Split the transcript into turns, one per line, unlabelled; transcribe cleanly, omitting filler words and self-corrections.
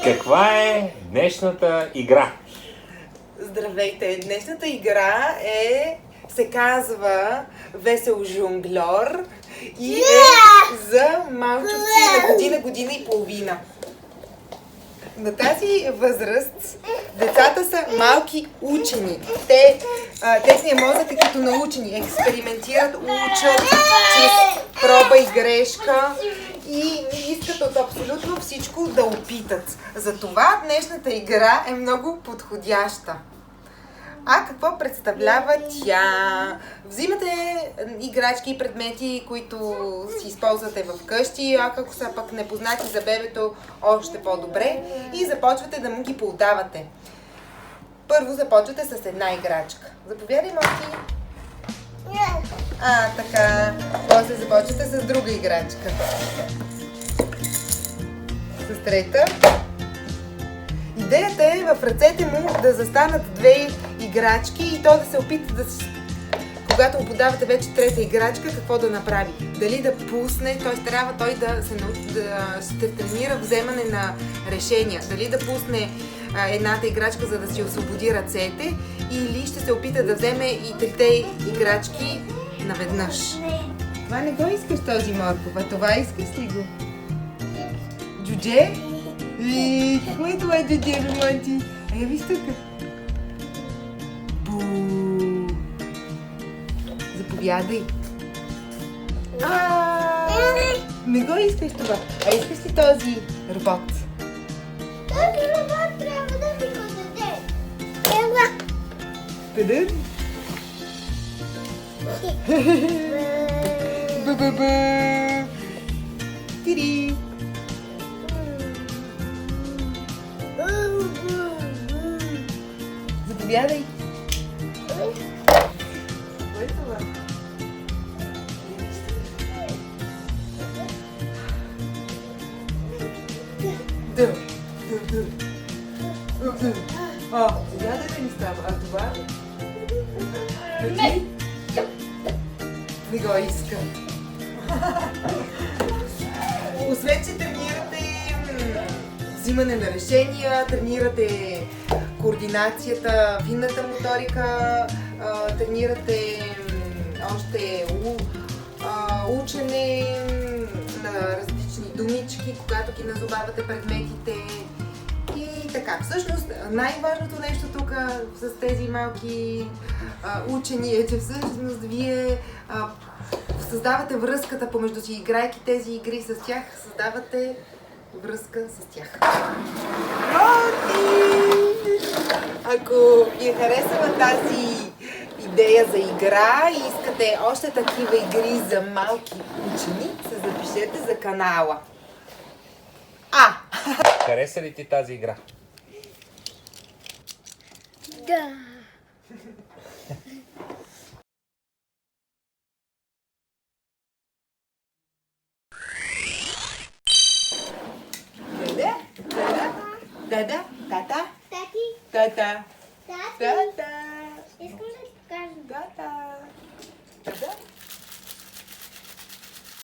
Каква е днешната игра?
Здравейте! Днешната игра се казва Весел жонгльор и е за малчовци на година и половина. На тази възраст децата са малки учени. Техният мозък е като научени. Експериментират, учат чрез проба и грешка и искат от абсолютно всичко да опитат. Затова днешната игра е много подходяща. А какво представлява тя? Взимате играчки и предмети, които си използвате в къщи, а ако са пък непознати за бебето, още по-добре, и започвате да му ги поудавате. Първо започвате с една играчка. Заповядай, Моти. Така. После започвате с друга играчка. С трета. Идеята е в ръцете му да застанат две играчки и то да се опита когато му подавате вече трета играчка, какво да направи. Дали да пусне, т.е. трябва той да се тренира вземане на решения. Дали да пусне едната играчка, за да си освободи ръцете, или ще се опита да вземе и трите играчки наведнъж. Това не го искаш, този морков, а това искаш ли го? Джудже? Какво е това, Джудже, Монти? Виж тук. Заповядай. Не го искаш това. А искаш ли този робот?
Този робот трябва да ми го даде. Ева.
Къде? Ба-ба-ба. Тири. Заповядай. Кое е това? Сега да не става. А това? Не. Не го искам. Освен, че тренирате взимане на решения, тренирате координацията, финната моторика, тренирате още учене на различни думички, когато ги назовавате предметите и така. Всъщност най-важното нещо тук с тези малки учени е, че всъщност вие създавате връзката помежду си, играйки тези игри с тях, създавате връзка с тях. Ако ви е харесала тази идея за игра и искате още такива игри за малки учени, се запишете за канала.
Хареса ли ти тази игра?
Да.
Дада, тата,
Тати.
тата,
Тати.
тата.